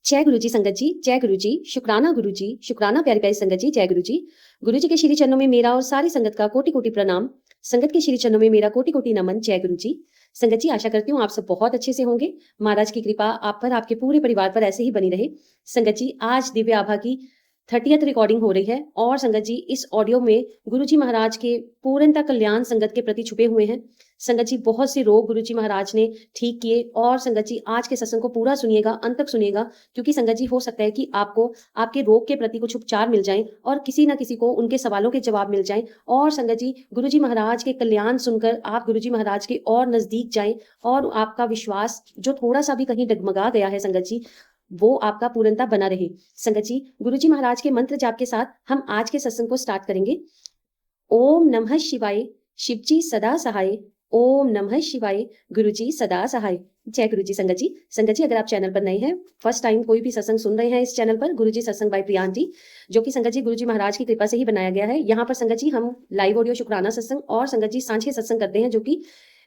जय गुरु जी संगत जी, जय गुरु जी, शुक्राना प्यारी प्यारी संगत जी, जय गुरु जी। गुरु जी के श्री चरणों में मेरा और सारी संगत का कोटि कोटि प्रणाम। संगत के श्री चरणों में मेरा कोटि कोटि नमन। जय गुरु जी। संगत जी, आशा करती हूँ आप सब बहुत अच्छे से होंगे। महाराज की कृपा आप पर, आपके पूरे परिवार पर ऐसे ही बनी रहे। संगत जी, आज दिव्य आभा की 30th रिकॉर्डिंग हो रही है और संगत जी इस ऑडियो में गुरु जी महाराज के पूर्णतः कल्याण संगत के प्रति छुपे हुए हैं। संगत जी, बहुत से रोग गुरु जी महाराज ने ठीक किए और संगत जी आज के सत्संग को पूरा सुनिएगा, अंत तक सुनिएगा, क्योंकि संगत जी हो सकता है कि आपको आपके रोग के प्रति कुछ उपचार मिल जाएं और किसी ना किसी को उनके सवालों के जवाब मिल जाएं और संगत जी गुरु जी महाराज के कल्याण सुनकर आप गुरु जी महाराज के और नजदीक जाएं और आपका विश्वास जो थोड़ा सा भी कहीं डगमगा गया है संगत जी, वो आपका पूर्णता बना रहे। संगत जी, गुरु जी महाराज के मंत्र जाप के साथ हम आज के सत्संग को स्टार्ट करेंगे। ओम नमः शिवाय, शिवजी सदा सहाय। ओम नमः शिवाय, गुरुजी सदा सहाय। जय गुरु जी संगत जी। संगत जी, अगर आप चैनल पर नए हैं, फर्स्ट टाइम कोई भी सत्संग सुन रहे हैं इस चैनल पर, गुरुजी सत्संग बाय प्रियांक जी, जो कि संगत जी गुरुजी महाराज की कृपा से ही बनाया गया है। यहाँ पर संगत जी हम लाइव ऑडियो शुक्राना सत्संग और संगत जी सांझे सत्संग करते हैं, जो कि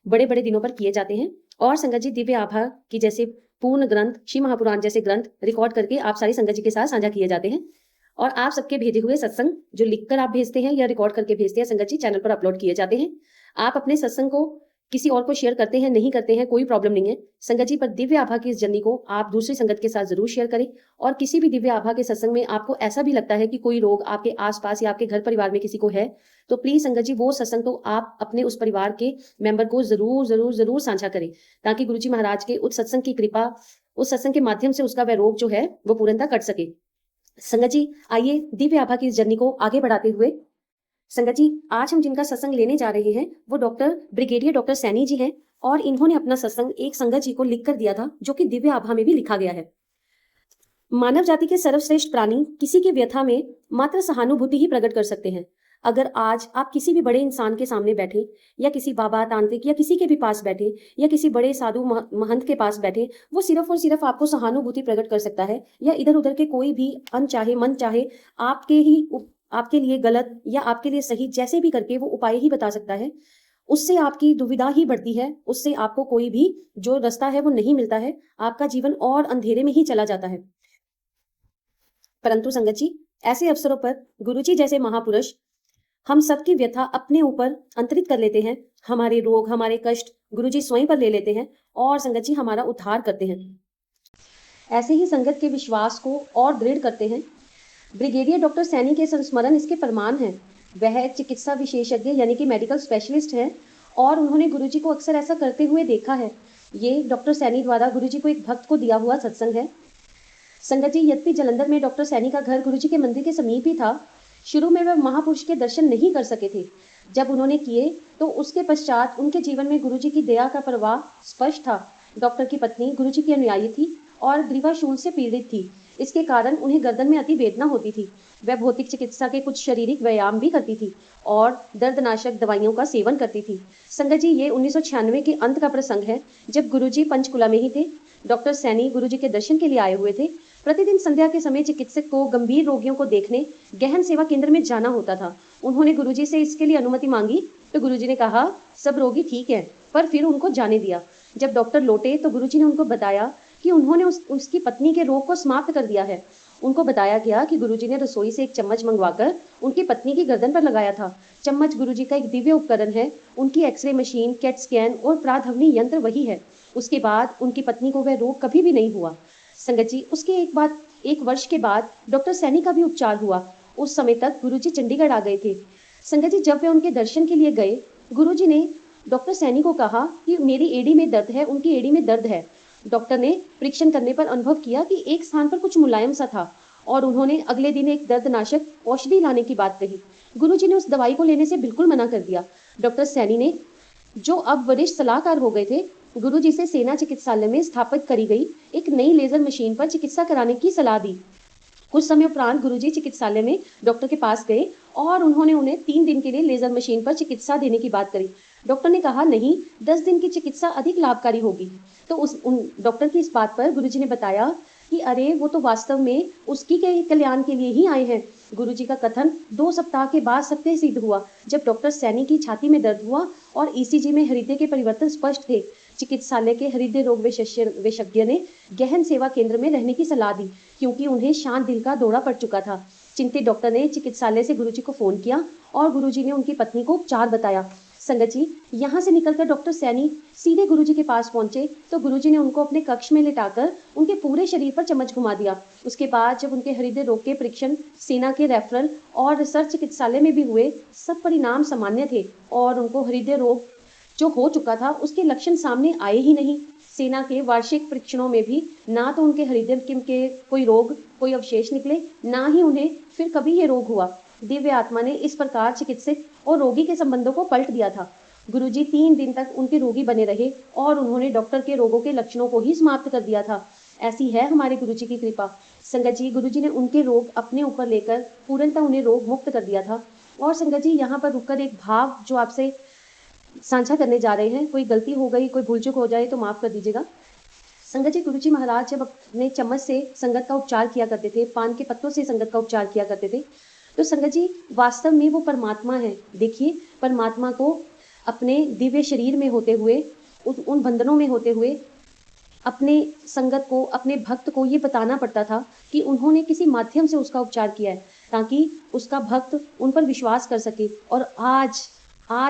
बड़े बड़े दिनों पर किए जाते हैं। और संगत जी दिव्य आभा की जैसे पूर्ण ग्रंथ, शिव महापुराण जैसे ग्रंथ रिकॉर्ड करके आप सारी संगत जी के साथ साझा किए जाते हैं। और आप सबके भेजे हुए सत्संग जो लिखकर आप भेजते हैं या रिकॉर्ड करके भेजते हैं संगत जी, चैनल पर अपलोड किए जाते हैं। आप अपने सत्संग को किसी और को शेयर करते हैं, नहीं करते हैं, कोई प्रॉब्लम नहीं है संगत जी, पर दिव्य आभा की इस जर्नी को आप दूसरी संगत के साथ जरूर शेयर करें। और किसी भी दिव्य आभा के सत्संग में आपको ऐसा भी लगता है कि कोई रोग आपके आसपास या आपके घर परिवार में किसी को है, तो प्लीज संगत जी वो सत्संग तो आप अपने उस परिवार के मेंबर को जरूर जरूर जरूर साझा करें, ताकि गुरु जी महाराज के उस सत्संग की कृपा, उस सत्संग के माध्यम से उसका वह रोग जो है वो पूर्णतः कट सके। संगत जी, आइए दिव्य आभा की इस जर्नी को आगे बढ़ाते हुए संगत जी आज हम जिनका सत्संग लेने जा रहे हैं वो ब्रिगेडियर डॉक्टर सैनी जी हैं। और इन्होंने अपना सत्संग एक संगत जी को लिख कर दिया था, जो कि दिव्य आभा में भी लिखा गया है। मानव जाति के सर्वश्रेष्ठ प्राणी किसी की व्यथा में मात्र सहानुभूति ही प्रकट कर सकते हैं। अगर आज आप किसी भी बड़े इंसान के सामने बैठे या किसी बाबा तांत्रिक या किसी के भी पास बैठे या किसी बड़े साधु महंत के पास बैठे, वो सिर्फ और सिर्फ आपको सहानुभूति प्रकट कर सकता है या इधर उधर के कोई भी अनचाहे मन चाहे आपके लिए गलत या आपके लिए सही जैसे भी करके वो उपाय ही बता सकता है। उससे आपकी दुविधा ही बढ़ती है, उससे आपको कोई भी जो रास्ता है वो नहीं मिलता है, आपका जीवन और अंधेरे में ही चला जाता है। परंतु संगत जी, ऐसे अवसरों पर गुरुजी जैसे महापुरुष हम सबकी व्यथा अपने ऊपर अंतरित कर लेते हैं, हमारे रोग हमारे कष्ट गुरुजी स्वयं पर ले लेते हैं और संगत जी हमारा उद्धार करते हैं। ऐसे ही संगत के विश्वास को और दृढ़ करते हैं। ब्रिगेडियर डॉक्टर सैनी के संस्मरण इसके प्रमाण हैं। वह चिकित्सा विशेषज्ञ यानी कि मेडिकल स्पेशलिस्ट हैं और उन्होंने गुरुजी को अक्सर ऐसा करते हुए देखा है। ये डॉक्टर सैनी द्वारा गुरुजी को एक भक्त को दिया हुआ सत्संग है। संगत जी, यद्यपि जालंधर में डॉक्टर सैनी का घर गुरुजी के मंदिर के समीप ही था, शुरू में वह महापुरुष के दर्शन नहीं कर सके थे। जब उन्होंने किए तो उसके पश्चात उनके जीवन में गुरुजी की दया का प्रवाह स्पष्ट था। डॉक्टर की पत्नी गुरुजी की अनुयायी थी और ग्रीवाशूल से पीड़ित थी। इसके कारण उन्हें गर्दन में अति वेदना होती थी। वह भौतिक चिकित्सा के कुछ शारीरिक व्यायाम भी करती थी और दर्दनाशक दवाइयों का सेवन करती थी। संगत जी, ये 1996 के अंत का प्रसंग है, जब गुरुजी पंचकुला में ही थे। डॉक्टर सैनी गुरुजी के दर्शन के लिए आए हुए थे। प्रतिदिन संध्या के समय चिकित्सक को गंभीर रोगियों को देखने गहन सेवा केंद्र में जाना होता था। उन्होंने गुरुजी से इसके लिए अनुमति मांगी तो गुरुजी ने कहा सब रोगी ठीक है, पर फिर उनको जाने दिया। जब डॉक्टर लौटे तो गुरुजी ने उनको बताया कि उन्होंने उसकी पत्नी के रोग को समाप्त कर दिया है। उनको बताया गया कि गुरुजी ने रसोई से एक चम्मच मंगवाकर उनकी पत्नी की गर्दन पर लगाया था। चम्मच गुरुजी का एक दिव्य उपकरण है। उनकी एक्सरे मशीन, कैट स्कैन और प्राध्वनि यंत्र वही है। उसके बाद उनकी पत्नी को वह रोग कभी भी नहीं हुआ। संगत जी, उसके एक वर्ष के बाद डॉक्टर सैनी का भी उपचार हुआ। उस समय तक गुरुजी चंडीगढ़ आ गए थे। संगत जी, जब वे उनके दर्शन के लिए गए, गुरुजी ने डॉक्टर सैनी को कहा कि मेरी एड़ी में दर्द है, उनकी एड़ी में दर्द है। डॉक्टर ने परीक्षण करने पर अनुभव किया कि एक स्थान पर कुछ मुलायम सा था और उन्होंने अगले दिन एक दर्दनाशक औषधि लाने की बात कही। गुरुजी ने उस दवाई को लेने से बिल्कुल मना कर दिया। डॉक्टर सैनी ने, जो अब वरिष्ठ सलाहकार हो गए थे, गुरुजी से सेना चिकित्सालय में स्थापित करी गई एक नई लेजर मशीन पर चिकित्सा कराने की सलाह दी। कुछ समय उपरांत गुरुजी चिकित्सालय में डॉक्टर के पास गए और उन्होंने उन्हें 3 दिन के लिए लेजर मशीन पर चिकित्सा देने की बात करी। डॉक्टर ने कहा नहीं, 10 दिन की चिकित्सा अधिक लाभकारी होगी। तो डॉक्टर की इस बात पर गुरुजी ने बताया कि अरे वो तो वास्तव में उसकी के कल्याण के लिए ही आए हैं। गुरुजी का कथन 2 सप्ताह के बाद सत्य सिद्ध हुआ, जब डॉक्टर सैनी की छाती में दर्द हुआ और ईसीजी में हृदय के परिवर्तन स्पष्ट थे। चिकित्सालय के हृदय रोग विशेषज्ञ ने गहन सेवा केंद्र में रहने की सलाह दी, क्योंकि उन्हें शांत दिल का दौरा पड़ चुका था। चिंतित डॉक्टर ने चिकित्सालय से गुरुजी को फोन किया और गुरुजी ने उनकी पत्नी को उपचार बताया। संगत जी, यहाँ से निकलकर डॉक्टर सैनी सीधे गुरुजी के पास पहुंचे तो गुरुजी ने उनको अपने कक्ष में लिटाकर उनके पूरे शरीर पर चम्मच घुमा दिया। उसके बाद जब उनके हृदय रोग के परीक्षण सेना के रेफरल और रिसर्च चिकित्सालय में भी हुए, सब परिणाम सामान्य थे और उनको हृदय रोग जो हो चुका था उसके लक्षण सामने आए ही नहीं। सेना के वार्षिक परीक्षणों में भी ना तो उनके हृदय के कोई रोग, कोई अवशेष निकले, ना ही उन्हें फिर कभी ये रोग हुआ। दिव्य आत्मा ने इस प्रकार चिकित्सक और रोगी के संबंधों को पलट दिया था। गुरुजी 3 दिन तक उनके रोगी बने रहे और उन्होंने डॉक्टर के रोगों के लक्षणों को ही समाप्त कर दिया था। ऐसी है हमारे गुरुजी की कृपा। संगत जी, गुरुजी ने उनके रोग अपने ऊपर लेकर पूर्णतः उन्हें रोग मुक्त कर दिया था। और संगत जी, यहाँ पर रुककर एक भाव जो आपसे साझा करने जा रहे हैं, कोई गलती हो गई, कोई भूल चूक हो जाए तो माफ कर दीजिएगा। संगत जी, गुरुजी महाराज जब अपने चम्मच से संगत का उपचार किया करते थे, पान के पत्तों से संगत का उपचार किया करते थे, तो संगत जी वास्तव में वो परमात्मा है। देखिए, परमात्मा को अपने दिव्य शरीर में होते हुए, उन बंधनों में होते हुए अपने संगत को, अपने भक्त को ये बताना पड़ता था कि उन्होंने किसी माध्यम से उसका उपचार किया है, ताकि उसका भक्त उन पर विश्वास कर सके। और आज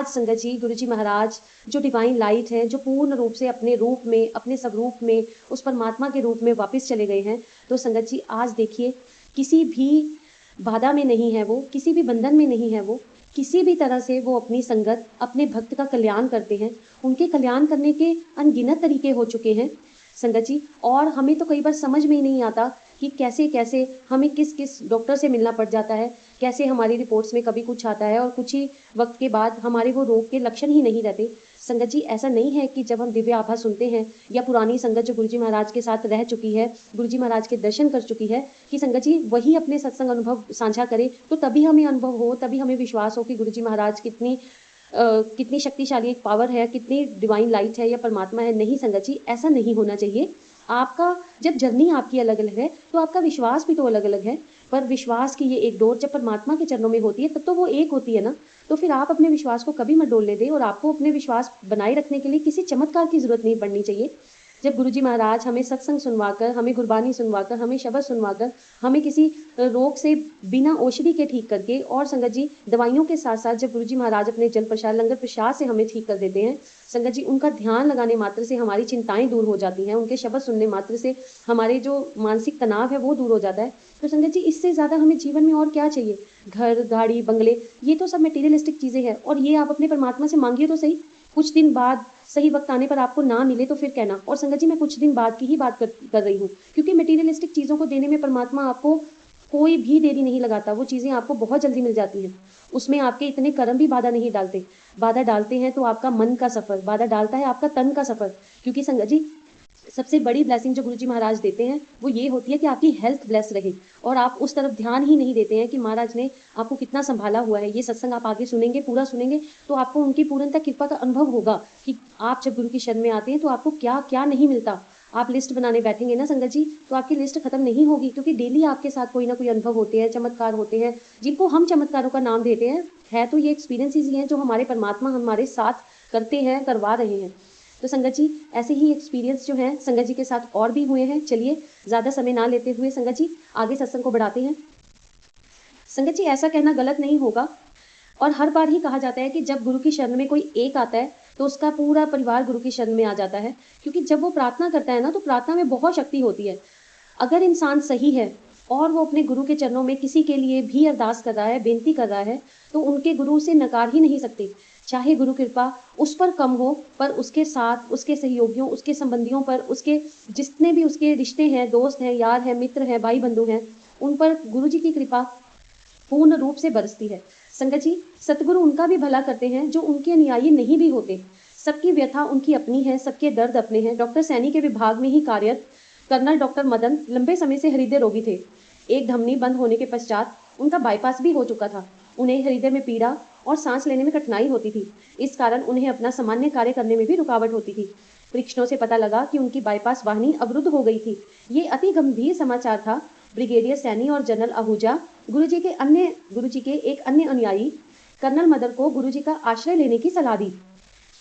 संगत जी, गुरुजी महाराज जो डिवाइन लाइट है, जो पूर्ण रूप से अपने रूप में, अपने स्वरूप में, उस परमात्मा के रूप में वापस चले गए हैं, तो संगत जी आज देखिए, किसी भी बाधा में नहीं है वो, किसी भी बंधन में नहीं है वो, किसी भी तरह से वो अपनी संगत, अपने भक्त का कल्याण करते हैं। उनके कल्याण करने के अनगिनत तरीके हो चुके हैं संगत जी। और हमें तो कई बार समझ में ही नहीं आता कि कैसे कैसे हमें किस किस डॉक्टर से मिलना पड़ जाता है, कैसे हमारी रिपोर्ट्स में कभी कुछ आता है और कुछ ही वक्त के बाद हमारे वो रोग के लक्षण ही नहीं रहते। संगत जी, ऐसा नहीं है कि जब हम दिव्य आभा सुनते हैं या पुरानी संगत जो गुरुजी महाराज के साथ रह चुकी है, गुरुजी महाराज के दर्शन कर चुकी है, कि संगत जी वही अपने सत्संग अनुभव साझा करे तो तभी हमें अनुभव हो, तभी हमें विश्वास हो कि गुरुजी महाराज कितनी शक्तिशाली एक पावर है, कितनी डिवाइन लाइट है या परमात्मा है। नहीं संगत जी, ऐसा नहीं होना चाहिए। आपका जब जर्नी आपकी अलग अलग है तो आपका विश्वास भी तो अलग अलग है, पर विश्वास की ये एक डोर जब परमात्मा के चरणों में होती है तब तो वो एक होती है ना। तो फिर आप अपने विश्वास को कभी मत डोलने दें और आपको अपने विश्वास बनाए रखने के लिए किसी चमत्कार की जरूरत नहीं पड़नी चाहिए। जब गुरुजी महाराज हमें सत्संग सुनवाकर, हमें गुरबानी सुनवाकर, हमें शब्द सुनवाकर, हमें किसी रोग से बिना औषधि के ठीक करके, और संगत जी दवाइयों के साथ साथ जब गुरुजी महाराज अपने जल प्रसाद, लंगर प्रसाद से हमें ठीक कर देते हैं, संगत जी उनका ध्यान लगाने मात्र से हमारी चिंताएं दूर हो जाती हैं, उनके शब्द सुनने मात्र से हमारे जो मानसिक तनाव है वो दूर हो जाता है। तो संगत जी, इससे ज़्यादा हमें जीवन में और क्या चाहिए? घर, गाड़ी, बंगले, ये तो सब मटेरियलिस्टिक चीज़ें हैं, और ये आप अपने परमात्मा से मांगिए तो सही। कुछ दिन बाद सही वक्त आने पर आपको ना मिले तो फिर कहना। और संगत जी, मैं कुछ दिन बाद की ही बात कर रही हूँ, क्योंकि मटेरियलिस्टिक चीज़ों को देने में परमात्मा आपको कोई भी देरी नहीं लगाता। वो चीज़ें आपको बहुत जल्दी मिल जाती हैं, उसमें आपके इतने कर्म भी बाधा नहीं डालते। बाधा डालते हैं तो आपका मन का सफ़र, बाधा डालता है आपका तन का सफ़र। क्योंकि संगत जी, सबसे बड़ी ब्लेसिंग जो गुरुजी महाराज देते हैं वो ये होती है कि आपकी हेल्थ ब्लेस रहे, और आप उस तरफ ध्यान ही नहीं देते हैं कि महाराज ने आपको कितना संभाला हुआ है। ये सत्संग आप आगे सुनेंगे, पूरा सुनेंगे, तो आपको उनकी पूर्णतः कृपा का अनुभव होगा कि आप जब गुरु की शरण में आते हैं तो आपको क्या क्या नहीं मिलता। आप लिस्ट बनाने बैठेंगे ना संगत जी, तो आपकी लिस्ट खत्म नहीं होगी, क्योंकि डेली आपके साथ कोई ना कोई अनुभव होते हैं, चमत्कार होते हैं, जिनको हम चमत्कारों का नाम देते हैं। है तो ये एक्सपीरियंसेस ही हैं जो हमारे परमात्मा हमारे साथ करते हैं, करवा रहे हैं। तो संगत जी, ऐसे ही एक्सपीरियंस जो हैं संगत जी के साथ और भी हुए हैं। चलिए ज़्यादा समय ना लेते हुए संगत जी आगे सत्संग को बढ़ाते हैं। संगत जी, ऐसा कहना गलत नहीं होगा, और हर बार ही कहा जाता है कि जब गुरु की शरण में कोई एक आता है तो उसका पूरा परिवार गुरु की शरण में आ जाता है, क्योंकि जब वो प्रार्थना करता है ना, तो प्रार्थना में बहुत शक्ति होती है। अगर इंसान सही है और वो अपने गुरु के चरणों में किसी के लिए भी अरदास कर रहा है, बेनती कर रहा है, तो उनके गुरु से नकार ही नहीं सकते। चाहे गुरु कृपा उस पर कम हो, पर उसके साथ, उसके सहयोगियों, उसके संबंधियों पर, उसके जितने भी उसके रिश्ते हैं, दोस्त हैं, यार हैं, मित्र हैं, भाई बंधु हैं, उन पर गुरु जी की कृपा पूर्ण रूप से बरसती है। संगत जी, सतगुरु उनका भी भला करते हैं जो उनके अनुयायी नहीं भी होते। सबकी व्यथा उनकी अपनी है, सबके दर्द अपने हैं। डॉक्टर सैनी के विभाग में ही कार्यरत कर्नल डॉक्टर मदन लंबे समय से हृदय रोगी थे। एक धमनी बंद होने के पश्चात उनका बाईपास भी हो चुका था। उन्हें हृदय में पीड़ा और सांस लेने में कठिनाई होती थी। इस कारण उन्हें अपना सामान्य कार्य करने में भी रुकावट होती थी। परीक्षणों से पता लगा कि उनकी बाईपास वाहिनी अवरुद्ध हो गई थी। ये अति गंभीर समाचार था। ब्रिगेडियर सैनी और जनरल आहूजा गुरुजी के एक अन्य अनुयायी कर्नल मदर को गुरुजी का आश्रय लेने की सलाह दी।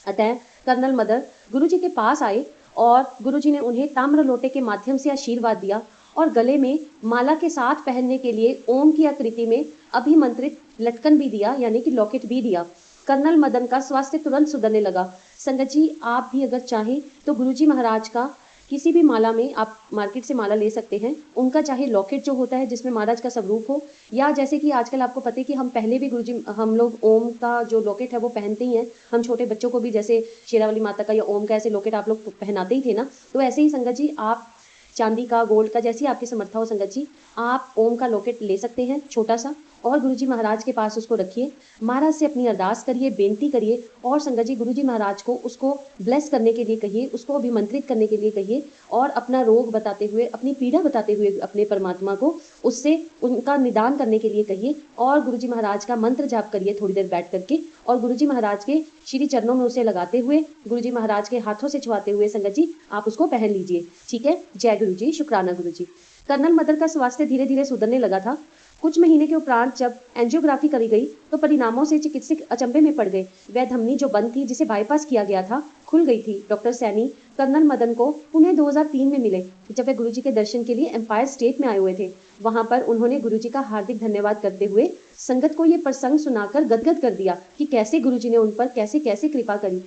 अतः कर्नल मदर गुरुजी के पास आए और गुरुजी ने उन्हें ताम्र लोटे के माध्यम से आशीर्वाद दिया और गले में माला के साथ पहनने के लिए ओम की आकृति में अभिमंत्रित लटकन भी दिया, यानी कि लॉकेट भी दिया। कर्नल मदन का स्वास्थ्य तुरंत सुधरने लगा। संगत जी, आप भी अगर चाहें तो गुरुजी महाराज का किसी भी माला में आप मार्केट से माला ले सकते हैं। उनका चाहे लॉकेट जो होता है जिसमें महाराज का स्वरूप हो, या जैसे कि आजकल आपको पता है कि हम पहले भी गुरुजी हम लोग ओम का जो लॉकेट है वो पहनते ही हैं। हम छोटे बच्चों को भी जैसे शेरावाली माता का या ओम का ऐसे लॉकेट आप लोग पहनाते ही थे ना, तो ऐसे ही संगत जी आप चांदी का, गोल्ड का, जैसी आपकी समर्था हो संगत जी, आप ओम का लॉकेट ले सकते हैं छोटा सा, और गुरुजी महाराज के पास उसको रखिए। महाराज से अपनी अरदास करिए, बेनती करिए, और संगत जी गुरुजी महाराज को उसको ब्लेस करने के लिए कहिए, उसको अभिमंत्रित करने के लिए कहिए, और अपना रोग बताते हुए, अपनी पीड़ा बताते हुए अपने परमात्मा को उससे उनका निदान करने के लिए कहिए, और गुरुजी महाराज का मंत्र जाप करिए थोड़ी देर बैठ करके, और गुरुजी महाराज के श्री चरणों में उसे लगाते हुए, गुरुजी महाराज के हाथों से छुआते हुए संगत जी आप उसको पहन लीजिए। ठीक है। जय गुरुजी, शुक्राना गुरुजी। कर्नल मदन का स्वास्थ्य धीरे धीरे सुधरने लगा था। कुछ महीने के उपरांत जब एंजियोग्राफी करी गई तो परिणामों से चिकित्सक अचंभे में पड़ गए। वह धमनी जो बंद थी, जिसे बाईपास किया गया था, खुल गई थी। डॉक्टर सैनी कर्नल मदन को पुणे 2003 में मिले, जब वे गुरुजी के दर्शन के लिए एम्पायर स्टेट में आए हुए थे। वहां पर उन्होंने गुरुजी का हार्दिक धन्यवाद करते हुए संगत को ये प्रसंग सुनाकर गदगद कर दिया कि कैसे गुरुजी ने उन पर कैसे कैसे कृपा करी।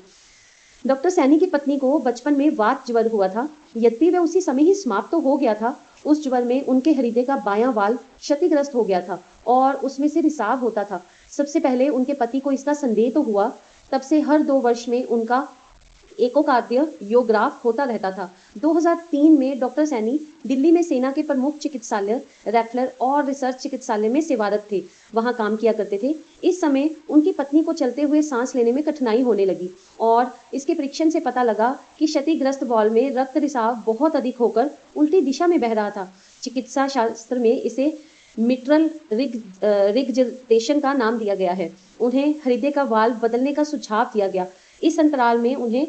डॉक्टर सैनी की पत्नी को बचपन में वात ज्वर हुआ था। यद्यपि वह उसी समय ही समाप्त तो हो गया था, उस ज्वर में उनके हृदय का बायां वाल्व क्षतिग्रस्त हो गया था और उसमें से रिसाव होता था। सबसे पहले उनके पति को इसका संदेह तो हुआ। तब से हर 2 वर्ष में उनका एकोकार्डियोग्राफ होता रहता था। 2003 में डॉक्टर सैनी दिल्ली में सेना के प्रमुख चिकित्सालय रैफलर और रिसर्च चिकित्सालय में सेवारत थे, वहां काम किया करते थे। इस समय उनकी पत्नी को चलते हुए सांस लेने में कठिनाई होने लगी और इसके परीक्षण से पता लगा कि क्षतिग्रस्त वाल्व में रक्त रिसाव बहुत अधिक होकर उल्टी दिशा में बह रहा था। चिकित्सा शास्त्र में इसे मिट्रल रिगर्जिटेशन का नाम दिया गया है। उन्हें हृदय का वाल्व बदलने का सुझाव दिया गया। इस अंतराल में उन्हें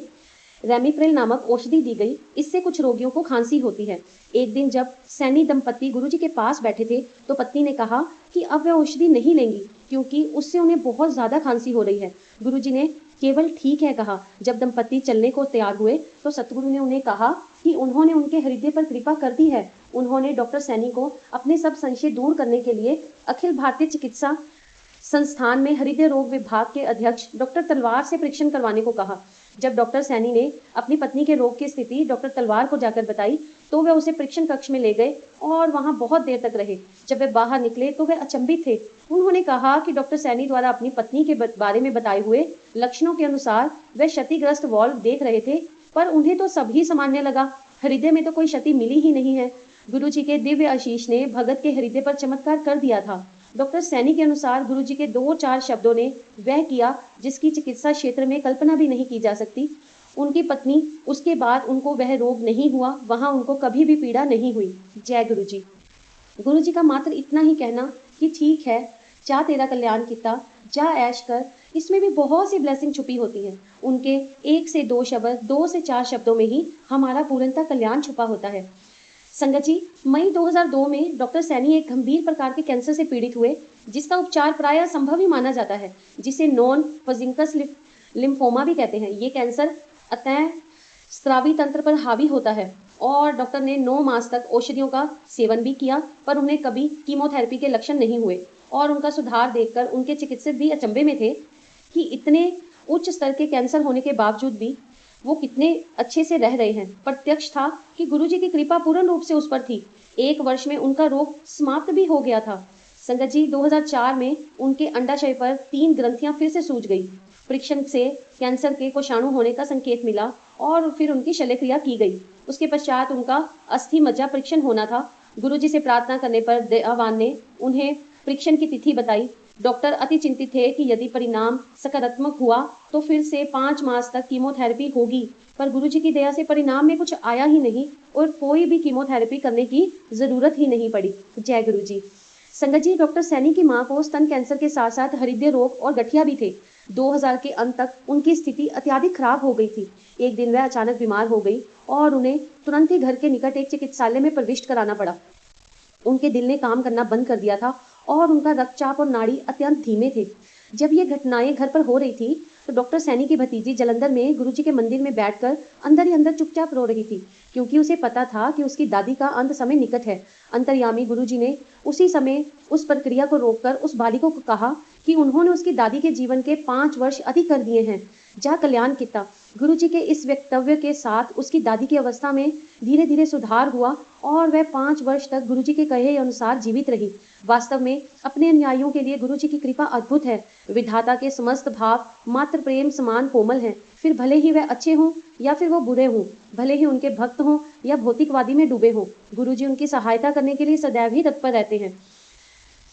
रेमिप्रिल नामक औषधि दी गई। इससे कुछ रोगियों को खांसी होती है। एक दिन जब सैनी दंपत्ति गुरुजी के पास बैठे थे तो पत्नी ने कहा कि अब वह औषधि नहीं लेंगी क्योंकि उससे उन्हें बहुत ज्यादा खांसी हो रही है। गुरुजी ने केवल ठीक है कहा। जब दंपत्ति चलने को तैयार हुए तो सतगुरु ने उन्हें कहा कि उन्होंने उनके हृदय पर कृपा कर दी है। उन्होंने डॉक्टर सैनी को अपने सब संशय दूर करने के लिए अखिल भारतीय चिकित्सा संस्थान में हृदय रोग विभाग के अध्यक्ष डॉक्टर तलवार से परीक्षण करवाने को कहा। जब डॉक्टर सैनी ने अपनी पत्नी के रोग की स्थिति डॉक्टर तलवार को जाकर बताई तो वे उसे परीक्षण कक्ष में ले गए और वहां बहुत देर तक रहे। जब वे बाहर निकले तो वे अचंभित थे। उन्होंने कहा कि डॉक्टर सैनी द्वारा अपनी पत्नी के बारे में बताए हुए लक्षणों के अनुसार वे क्षतिग्रस्त वाल्व देख रहे थे, पर उन्हें तो सभी सामान्य लगा। हृदय में तो कोई क्षति मिली ही नहीं है। गुरुजी के दिव्य आशीष ने भगत के हृदय पर चमत्कार कर दिया था। डॉक्टर सैनी के अनुसार गुरुजी के 2-4 शब्दों ने वह किया जिसकी चिकित्सा क्षेत्र में कल्पना भी नहीं की जा सकती। उनकी पत्नी, उसके बाद उनको वह रोग नहीं हुआ, वहां उनको कभी भी पीड़ा नहीं हुई। जय गुरुजी। गुरुजी का मात्र इतना ही कहना कि ठीक है, जा तेरा कल्याण किता, जा ऐश कर, इसमें भी बहुत सी ब्लेसिंग छुपी होती है। उनके 1 से 2 शब्द, 2 से 4 शब्दों में ही हमारा पूर्णतः कल्याण छुपा होता है। संगत जी, मई 2002 में डॉक्टर सैनी एक गंभीर प्रकार के कैंसर से पीड़ित हुए, जिसका उपचार प्रायः संभव ही माना जाता है, जिसे नॉन होजिंकस लिम्फोमा भी कहते हैं। ये कैंसर अतः स्रावी तंत्र पर हावी होता है और डॉक्टर ने 9 मास तक औषधियों का सेवन भी किया, पर उन्हें कभी कीमोथेरेपी के लक्षण नहीं हुए और उनका सुधार देखकर उनके चिकित्सक भी अचंभे में थे कि इतने उच्च स्तर के कैंसर होने के बावजूद भी वो कितने अच्छे से रह रहे हैं। प्रत्यक्ष था कि गुरुजी की कृपा पूर्ण रूप से उस पर थी। 1 वर्ष में उनका रोग समाप्त भी हो गया था। संगत जी, 2004 में उनके अंडाशय पर 3 ग्रंथियां फिर से सूज गई। परीक्षण से कैंसर के कोषाणु होने का संकेत मिला और फिर उनकी शल्यक्रिया की गई। उसके पश्चात उनका अस्थि मज्जा परीक्षण होना था। गुरुजी से प्रार्थना करने पर दयावान ने उन्हें परीक्षण की तिथि बताई। डॉक्टर अति चिंतित थे कि यदि परिणाम सकारात्मक हुआ तो फिर से 5 मास तक कीमोथेरेपी होगी, पर गुरुजी की दया से परिणाम में कुछ आया ही नहीं और कोई भी कीमोथेरेपी करने की जरूरत ही नहीं पड़ी। जय गुरुजी। संगत जी, डॉक्टर सैनी की मां को स्तन कैंसर के साथ साथ हृदय रोग और गठिया भी थे। 2000 के अंत तक उनकी स्थिति अत्यधिक खराब हो गई थी। एक दिन वह अचानक बीमार हो गई और उन्हें तुरंत ही घर के निकट एक चिकित्सालय में प्रविष्ट कराना पड़ा। उनके दिल ने काम करना बंद कर दिया था और उनका रक्तचाप और नाड़ी अत्यंत धीमे थे। जब ये घटनाएं घर पर हो रही थी तो डॉक्टर सैनी की भतीजी जलंधर में गुरुजी के मंदिर में बैठकर अंदर ही अंदर चुपचाप रो रही थी, क्योंकि उसे पता था कि उसकी दादी का अंत समय निकट है। अंतर्यामी गुरुजी ने उसी समय उस प्रक्रिया को रोककर उस बालिका को कहा कि उन्होंने उसकी दादी के जीवन के 5 वर्ष अधिक कर दिए हैं। जा कल्याण किता। गुरुजी के इस वक्तव्य के साथ उसकी दादी की अवस्था में धीरे धीरे सुधार हुआ और वह 5 वर्ष तक गुरुजी के कहे अनुसार जीवित रही। वास्तव में अपने अनुयायियों के लिए गुरुजी की कृपा अद्भुत है। विधाता के समस्त भाव मात्र प्रेम समान कोमल हैं। फिर भले ही वह अच्छे हों या फिर वो बुरे हों, भले ही उनके भक्त हों या भौतिकवादी में डूबे हों, गुरुजी उनकी सहायता करने के लिए सदैव ही तत्पर रहते हैं।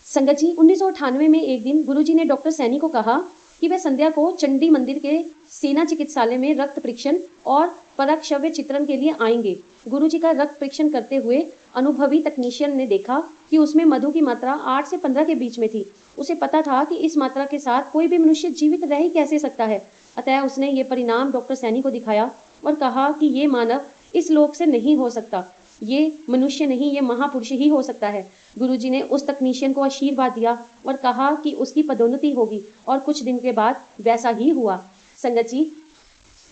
संगत जी, 1998 में एक दिन गुरुजी ने डॉक्टर सैनी को कहा कि वह संध्या को चंडी मंदिर के सेना चिकित्सालय में रक्त परीक्षण और परख शव्य चित्रण के लिए आएंगे। गुरुजी का रक्त परीक्षण करते हुए अनुभवी तकनीशियन ने देखा कि उसमें मधु की मात्रा 8 से 15 के बीच में थी। उसे पता था कि इस मात्रा के साथ कोई भी मनुष्य जीवित रह ही कैसे सकता है। अतः उसने ये परिणाम डॉक्टर सैनी को दिखाया और कहा कि ये मानव इस लोक से नहीं हो सकता, ये मनुष्य नहीं, ये महापुरुष ही हो सकता है। गुरुजी ने उस तकनीशियन को आशीर्वाद दिया और कहा कि उसकी पदोन्नति होगी और कुछ दिन के बाद वैसा ही हुआ। संगत जी,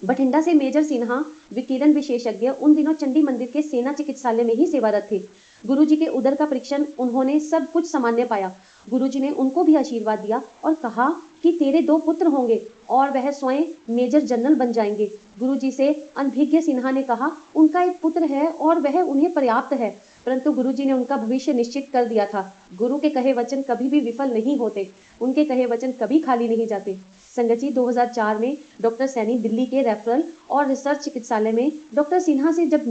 बठिंडा से मेजर सिन्हा विकिरण विशेषज्ञ उन दिनों चंडी मंदिर के सेना चिकित्सालय में ही सेवारत थे। गुरुजी के उदर का परीक्षण उन्होंने सब कुछ सामान्य पाया। गुरुजी ने उनको भी आशीर्वाद दिया और कहा कि तेरे 2 पुत्र होंगे और वह स्वयं मेजर जनरल बन जाएंगे। गुरुजी से अनभिज्ञ सिन्हा ने कहा उनका एक पुत्र है और वह उन्हें पर्याप्त है, परंतु गुरुजी ने उनका भविष्य निश्चित कर दिया था। गुरु के कहे वचन कभी भी विफल नहीं होते, उनके कहे वचन कभी खाली नहीं जाते। संगत जी, 2004 में डॉक्टर सैनी दिल्ली के रेफरल और रिसर्च चिकित्सालय में डॉक्टर सिन्हा से जब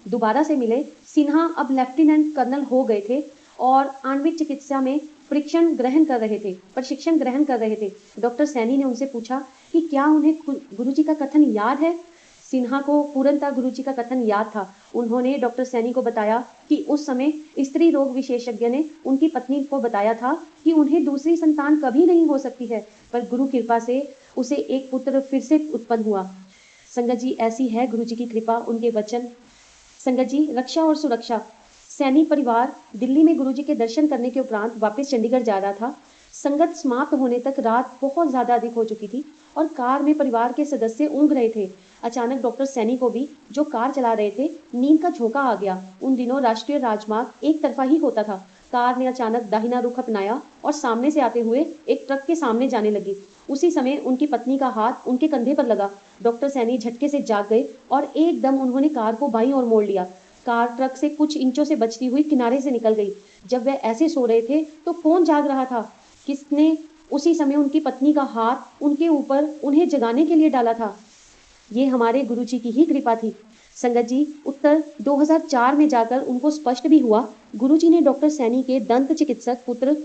दोबारा से मिले, सिन्हा अब लेफ्टिनेंट कर्नल हो गए थे और आणविक चिकित्सा में प्रशिक्षण ग्रहण कर रहे थे। डॉक्टर सैनी ने उनसे पूछा कि क्या उन्हें गुरुजी का कथन याद है। सिन्हा को पूर्णतः गुरुजी का कथन याद था। उन्होंने डॉक्टर सैनी को बताया कि उस समय स्त्री रोग विशेषज्ञ ने उनकी पत्नी को बताया था कि उन्हें दूसरी संतान कभी नहीं हो सकती है, पर गुरु कृपा से उसे एक पुत्र फिर से उत्पन्न हुआ। संगत जी, ऐसी है गुरुजी की कृपा, उनके वचन। संगत जी, रक्षा और सुरक्षा। सैनी परिवार दिल्ली में गुरुजी के दर्शन करने के उपरांत वापस चंडीगढ़ जा रहा था। संगत समाप्त होने तक रात बहुत ज्यादा अधिक हो चुकी थी और कार में परिवार के सदस्य ऊँघ रहे थे। अचानक डॉक्टर सैनी को भी, जो कार चला रहे थे, नींद का झोंका आ गया। उन दिनों राष्ट्रीय राजमार्ग एक तरफा ही होता था। कार ने अचानक दाहिना रुख अपनाया और सामने से आते हुए एक ट्रक के सामने जाने लगी। उसी समय उनकी पत्नी का हाथ उनके कंधे पर लगा। डॉक्टर सैनी झटके से जाग गए और एकदम उन्होंने कार को बाईं ओर मोड़ लिया। कार ट्रक से कुछ इंचों से बचती हुई किनारे से निकल गई। जब वह ऐसे सो रहे थे तो कौन जाग रहा था? किसने उसी समय उनकी पत्नी का हाथ उनके ऊपर उन्हें जगाने के लिए डाला था? ये हमारे गुरुजी की ही कृपा थी। संगत जी, उत्तर 2004 में जाकर उनको स्पष्ट भी हुआ। गुरुजी ने डॉक्टर सैनी के दंत चिकित्सक पुत्र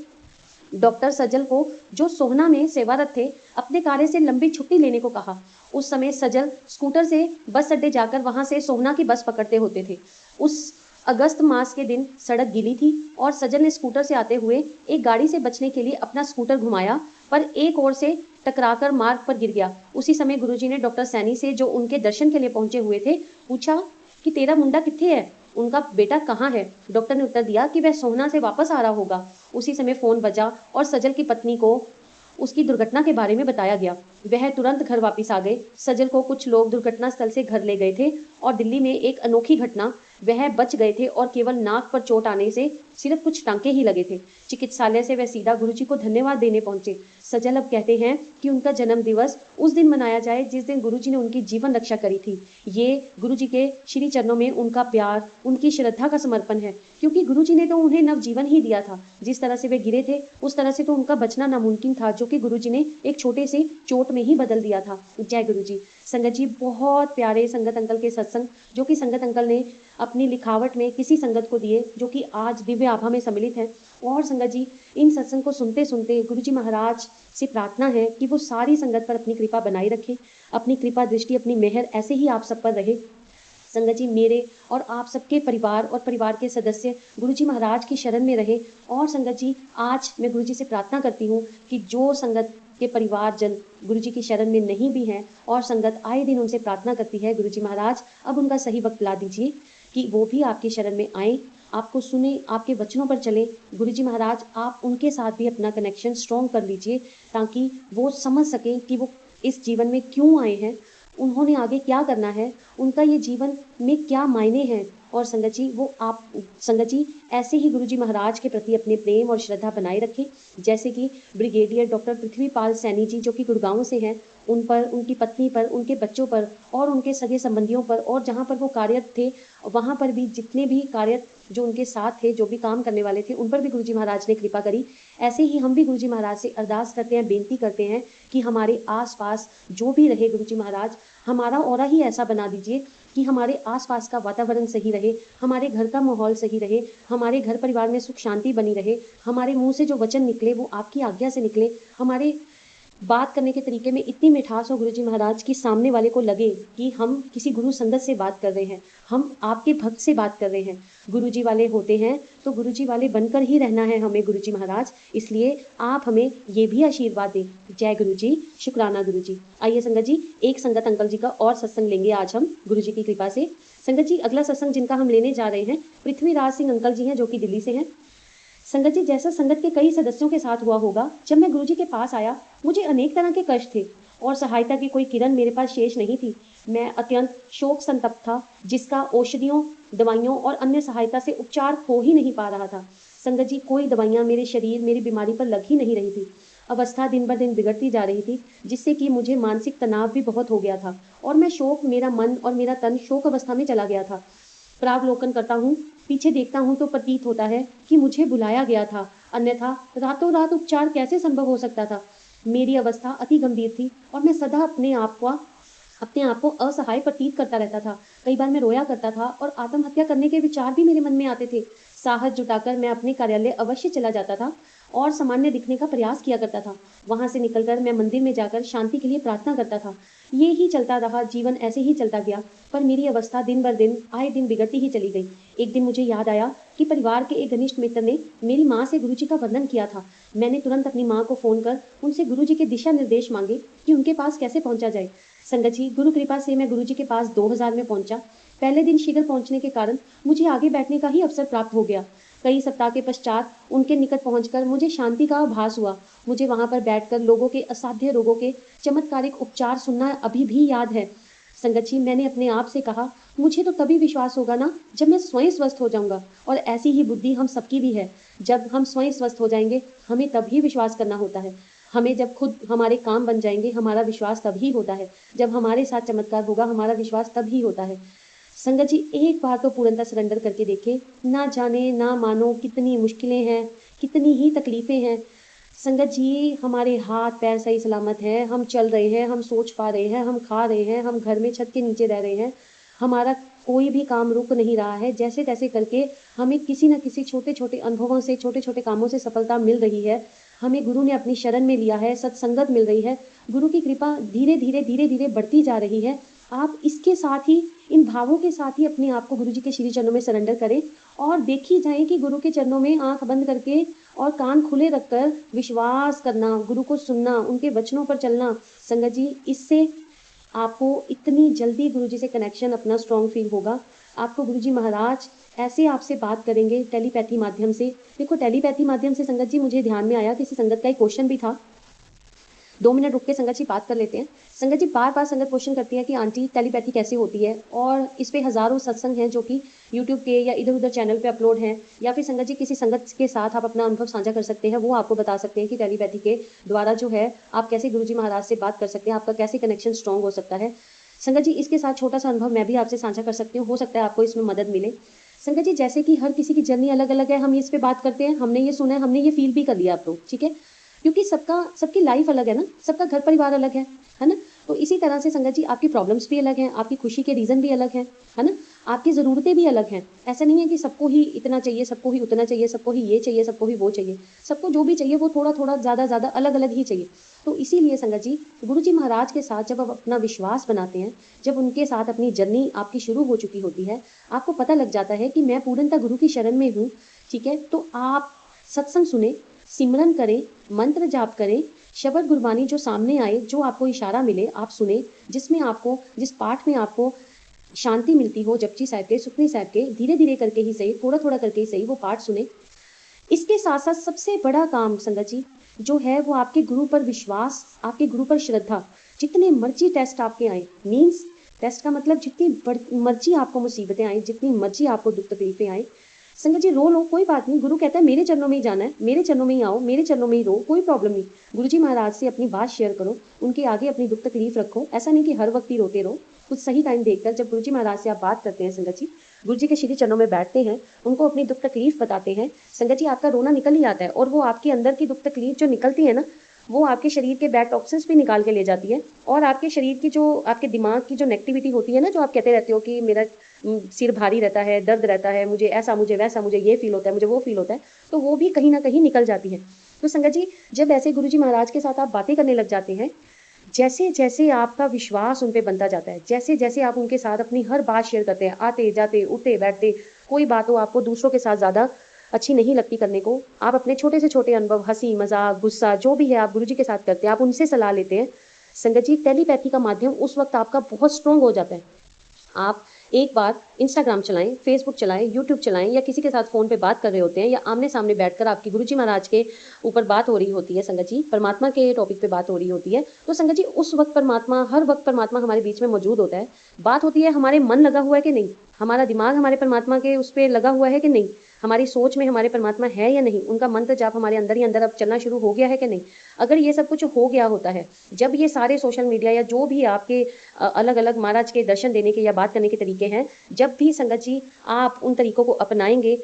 डॉक्टर सजल को, जो सोहना में सेवारत थे, अपने कार्य से लंबी छुट्टी लेने को कहा। उस समय सजल स्कूटर से बस अड्डे जाकर वहां से सोहना की बस पकड़ते होते थे। उस अगस्त मास के दिन सड़क गीली थी और सजल ने स्कूटर से आते हुए एक गाड़ी से बचने के लिए अपना स्कूटर घुमाया, पर एक ओर से टकराकर मार्ग पर गिर गया। उसी समय गुरुजी ने डॉक्टर सैनी से, जो उनके दर्शन के लिए पहुंचे हुए थे, पूछा कि तेरा मुंडा किथे है, उनका बेटा कहाँ है? डॉक्टर ने उत्तर दिया कि वह सोहना से वापस आ रहा होगा। उसी समय फोन बजा और सजल की पत्नी को उसकी दुर्घटना के बारे में बताया गया। वह तुरंत घर वापस आ गए। सजल को कुछ लोग दुर्घटना स्थल से घर ले गए थे और दिल्ली में एक अनोखी घटना, वह बच गए थे और केवल नाक पर चोट आने से सिर्फ कुछ टांके ही लगे थे। चिकित्सालय से वह सीधा गुरुजी को धन्यवाद देने पहुंचे। सजल अब कहते हैं कि उनका जन्म दिवस उस दिन मनाया जाए जिस दिन गुरुजी ने उनकी जीवन रक्षा करी थी। ये गुरुजी के श्री चरणों में उनका प्यार, उनकी श्रद्धा का समर्पण है, क्योंकि गुरुजी ने तो उन्हें नवजीवन ही दिया था। जिस तरह से वे गिरे थे उस तरह से तो उनका बचना नामुमकिन था, जो कि गुरुजी ने एक छोटे से चोट में ही बदल दिया था। जय गुरुजी। संगत जी, बहुत प्यारे संगत अंकल के सत्संग, जो कि संगत अंकल ने अपनी लिखावट में किसी संगत को दिए, जो कि आज दिव्य आभा में सम्मिलित है। और संगत जी, इन सत्संग को सुनते सुनते गुरुजी महाराज से प्रार्थना है कि वो सारी संगत पर अपनी कृपा बनाए रखे, अपनी कृपा दृष्टि, अपनी मेहर ऐसे ही आप सब पर रहे। संगत जी, मेरे और आप सबके परिवार और परिवार के सदस्य गुरुजी महाराज की शरण में रहे। और संगत जी, आज मैं गुरुजी से प्रार्थना करती हूँ कि जो संगत के परिवारजन गुरुजी की शरण में नहीं भी हैं और संगत आए दिन उनसे प्रार्थना करती है, गुरुजी महाराज अब उनका सही वक्त ला दीजिए कि वो भी आपकी शरण में आए, आपको सुने, आपके वचनों पर चले। गुरुजी महाराज, आप उनके साथ भी अपना कनेक्शन स्ट्रॉन्ग कर लीजिए ताकि वो समझ सकें कि वो इस जीवन में क्यों आए हैं, उन्होंने आगे क्या करना है, उनका ये जीवन में क्या मायने हैं। और संगत जी वो आप संगत जी ऐसे ही गुरुजी महाराज के प्रति अपने प्रेम और श्रद्धा बनाए रखें, जैसे कि ब्रिगेडियर डॉक्टर पृथ्वीपाल सैनी जी जो कि गुड़गांव से हैं, उन पर, उनकी पत्नी पर, उनके बच्चों पर और उनके सगे संबंधियों पर, और जहाँ पर वो कार्यरत थे वहाँ पर भी जितने भी कार्यरत जो उनके साथ थे, जो भी काम करने वाले थे, उन पर भी गुरुजी महाराज ने कृपा करी। ऐसे ही हम भी गुरुजी महाराज से अरदास करते हैं, बेनती करते हैं कि हमारे आसपास जो भी रहे गुरुजी महाराज, हमारा ऑरा ही ऐसा बना दीजिए कि हमारे आसपास का वातावरण सही रहे, हमारे घर का माहौल सही रहे, हमारे घर परिवार में सुख शांति बनी रहे, हमारे मुंह से जो वचन निकले वो आपकी आज्ञा से निकले, हमारे बात करने के तरीके में इतनी मिठास हो गुरुजी महाराज की सामने वाले को लगे कि हम किसी गुरु संगत से बात कर रहे हैं, हम आपके भक्त से बात कर रहे हैं। गुरुजी वाले होते हैं तो गुरुजी वाले बनकर ही रहना है हमें गुरुजी महाराज, इसलिए आप हमें ये भी आशीर्वाद दें। जय गुरुजी, शुक्राना गुरुजी। आइए संगत जी, एक संगत अंकल जी का और सत्संग लेंगे आज हम गुरुजी की कृपा से। संगत जी अगला सत्संग जिनका हम लेने जा रहे हैं पृथ्वीराज सिंह अंकल जी हैं, जो कि दिल्ली से हैं। संगत जी जैसा संगत के कई सदस्यों के साथ हुआ होगा, जब मैं गुरुजी के पास आया मुझे अनेक तरह के कष्ट थे और सहायता की कोई किरण मेरे पास शेष नहीं थी। मैं अत्यंत शोक संतप्त था, जिसका औषधियों, दवाइयों और अन्य सहायता से उपचार हो ही नहीं पा रहा था। संगत जी कोई दवाइयाँ मेरे शरीर, मेरी बीमारी पर लग ही नहीं रही थी। अवस्था दिन ब दिन बिगड़ती जा रही थी, जिससे कि मुझे मानसिक तनाव भी बहुत हो गया था और मैं शोक, मेरा मन और मेरा तन शोक अवस्था में चला गया था। प्रावलोकन करता हूँ, पीछे देखता हूँ तो प्रतीत होता है कि मुझे बुलाया गया था, अन्यथा रातों रात उपचार कैसे संभव हो सकता था। मेरी अवस्था अति गंभीर थी और मैं सदा अपने आप को असहाय प्रतीत करता रहता था। कई बार मैं रोया करता था और आत्महत्या करने के विचार भी मेरे मन में आते थे। साहस जुटाकर मैं अपने कार्यालय अवश्य चला जाता था और सामान्य दिखने का प्रयास किया करता था। वहां से निकलकर मैं मंदिर में जाकर शांति के लिए प्रार्थना करता था। ये ही चलता रहा, जीवन ऐसे ही चलता गया, पर मेरी अवस्था दिन बर दिन आए दिन बिगड़ती ही चली गई। एक दिन मुझे याद आया कि परिवार के एक घनिष्ठ मित्र ने मेरी माँ से गुरुजी का वंदन किया था। मैंने तुरंत अपनी माँ को फोन कर उनसे गुरुजी के दिशा निर्देश मांगे कि उनके पास कैसे पहुंचा जाए। संगत जी गुरु कृपा से मैं गुरुजी के पास 2000 में पहुंचा। पहले दिन शीघ्र पहुंचने के कारण मुझे आगे बैठने का ही अवसर प्राप्त हो गया। कई सप्ताह के पश्चात उनके निकट पहुंचकर मुझे शांति का आभास हुआ। मुझे वहां पर बैठकर लोगों के असाध्य रोगों के चमत्कारिक उपचार सुनना अभी भी याद है। संगत जी मैंने अपने आप से कहा, मुझे तो तभी विश्वास होगा ना जब मैं स्वयं स्वस्थ हो जाऊंगा, और ऐसी ही बुद्धि हम सबकी भी है। जब हम स्वयं स्वस्थ हो जाएंगे हमें तभी विश्वास करना होता है। हमें जब खुद हमारे काम बन जाएंगे हमारा विश्वास तभी होता है। जब हमारे साथ चमत्कार होगा हमारा विश्वास तभी होता है। संगत जी एक बार तो पूर्णतः सरेंडर करके देखे, ना जाने ना मानो कितनी मुश्किलें हैं, कितनी ही तकलीफें हैं। संगत जी हमारे हाथ पैर सही सलामत हैं, हम चल रहे हैं, हम सोच पा रहे हैं, हम खा रहे हैं, हम घर में छत के नीचे रह रहे हैं, हमारा कोई भी काम रुक नहीं रहा है। जैसे तैसे करके हमें किसी न किसी छोटे छोटे अनुभवों से, छोटे छोटे कामों से सफलता मिल रही है। हमें गुरु ने अपनी शरण में लिया है, सत्संगत मिल रही है, गुरु की कृपा धीरे धीरे बढ़ती जा रही है। आप इसके साथ ही, इन भावों के साथ ही अपने आप को गुरु जी के श्री चरणों में सरेंडर करें और देखी जाए कि गुरु के चरणों में आंख बंद करके और कान खुले रखकर विश्वास करना, गुरु को सुनना, उनके वचनों पर चलना। संगत जी इससे आपको इतनी जल्दी गुरु जी से कनेक्शन अपना स्ट्रॉन्ग फील होगा। आपको गुरु जी महाराज ऐसे आपसे बात करेंगे टेलीपैथी माध्यम से। देखो टेलीपैथी माध्यम से संगत जी मुझे ध्यान में आया, किसी संगत का एक क्वेश्चन भी था, 2 मिनट रुक के संगत जी बात कर लेते हैं। संगत जी बार बार संगत क्वेश्चन करती है कि आंटी टेलीपैथी कैसे होती है, और इस पे हजारों सत्संग हैं जो कि यूट्यूब के या इधर उधर चैनल पे अपलोड हैं, या फिर संगत जी किसी संगत के साथ आप अपना अनुभव साझा कर सकते हैं, वो आपको बता सकते हैं कि टेलीपैथी के द्वारा जो है आप कैसे गुरुजी महाराज से बात कर सकते हैं, आपका कैसे कनेक्शन स्ट्रॉन्ग हो सकता है। संगत जी इसके साथ छोटा सा अनुभव मैं भी आपसे साझा कर सकती हूँ, हो सकता है आपको इसमें मदद मिले। संगत जी जैसे कि हर किसी की जर्नी अलग अलग है, हम इस पे बात करते हैं, हमने ये सुना है, हमने ये फील भी कर लिया आप लोग, ठीक है, क्योंकि सबकी लाइफ अलग है ना, सबका घर परिवार अलग है ना। तो इसी तरह से संगत जी आपकी प्रॉब्लम्स भी अलग हैं, आपकी खुशी के रीजन भी अलग हैं, है ना, आपकी ज़रूरतें भी अलग हैं। ऐसा नहीं है कि सबको ही इतना चाहिए, सबको ही उतना चाहिए, सबको ही ये चाहिए, सबको ही वो चाहिए। सबको जो भी चाहिए वो थोड़ा थोड़ा ज़्यादा अलग अलग ही चाहिए। तो इसीलिए संगत जी गुरु जी महाराज के साथ जब आप अपना विश्वास बनाते हैं, जब उनके साथ अपनी जर्नी आपकी शुरू हो चुकी होती है, आपको पता लग जाता है कि मैं पूर्णतः गुरु की शरण में हूँ, ठीक है, तो आप सत्संग सुने, सिमरन करें, मंत्र जाप करें, शब्द गुरबानी जो सामने आए, जो आपको इशारा मिले आप सुने, जिसमें आपको, जिस पाठ में आपको शांति मिलती हो, जपजी साहिब के, सुखनी साहिब के, धीरे धीरे करके ही सही, थोड़ा थोड़ा करके ही सही वो पाठ सुने। इसके साथ साथ सबसे बड़ा काम संगत जी, जो है वो आपके गुरु पर विश्वास, आपके गुरु पर श्रद्धा, जितने मर्जी टेस्ट आपके आए, मीन्स टेस्ट का मतलब जितनी मर्जी आपको मुसीबतें आए, जितनी मर्जी आपको दुख तकलीफें आए, संगत जी रो लो, कोई बात नहीं। गुरु कहता है मेरे चरणों में ही जाना है, मेरे चरणों में ही आओ, मेरे चरणों में ही रो, कोई प्रॉब्लम नहीं। गुरु जी महाराज से अपनी बात शेयर करो, उनके आगे अपनी दुख तकलीफ रखो। ऐसा नहीं कि हर वक्त ही रोते रहो, कुछ सही टाइम देखकर जब गुरु जी महाराज से आप बात करते हैं संगत जी, गुरु जी के श्री चरणों में बैठते हैं, उनको अपनी दुख तकलीफ बताते हैं, संगत जी आपका रोना निकल ही आता है। और वो आपके अंदर की दुख तकलीफ जो निकलती है ना, वो आपके शरीर के बैड टॉक्सिन्स भी निकाल के ले जाती है। और आपके शरीर की जो, आपके दिमाग की जो नेगेटिविटी होती है ना, जो आप कहते रहते हो कि मेरा सिर भारी रहता है, दर्द रहता है, मुझे ऐसा, मुझे वैसा, मुझे ये फील होता है, मुझे वो फील होता है, तो वो भी कहीं ना कहीं निकल जाती है। तो संगत जी जब ऐसे गुरु जी महाराज के साथ आप बातें करने लग जाते हैं, जैसे जैसे आपका विश्वास उन पे बनता जाता है, जैसे जैसे आप उनके साथ अपनी हर बात शेयर करते हैं, आते जाते उठते बैठते, कोई बात हो आपको दूसरों के साथ ज़्यादा अच्छी नहीं लगती करने को, आप अपने छोटे से छोटे अनुभव, हंसी मजाक गुस्सा जो भी है आप गुरु जी के साथ करते हैं, आप उनसे सलाह लेते हैं। संगत जी टेलीपैथी का माध्यम उस वक्त आपका बहुत स्ट्रांग हो जाता है। आप एक बार इंस्टाग्राम चलाएं, फेसबुक चलाएं, यूट्यूब चलाएं, या किसी के साथ फ़ोन पे बात कर रहे होते हैं, या आमने सामने बैठकर आपकी गुरुजी महाराज के ऊपर बात हो रही होती है, संगत जी परमात्मा के टॉपिक पे बात हो रही होती है, तो संगत जी उस वक्त परमात्मा, हर वक्त परमात्मा हमारे बीच में मौजूद होता है। बात होती है हमारे मन लगा हुआ है कि नहीं, हमारा दिमाग हमारे परमात्मा के उस पर लगा हुआ है कि नहीं, हमारी सोच में हमारे परमात्मा है या नहीं, उनका मंत्र जाप हमारे अंदर ही अंदर अब चलना शुरू हो गया है कि नहीं। अगर ये सब कुछ हो गया होता है, जब ये सारे सोशल मीडिया या जो भी आपके अलग अलग महाराज के दर्शन देने के या बात करने के तरीके हैं, जब भी संगत जी आप उन तरीकों को अपनाएंगे,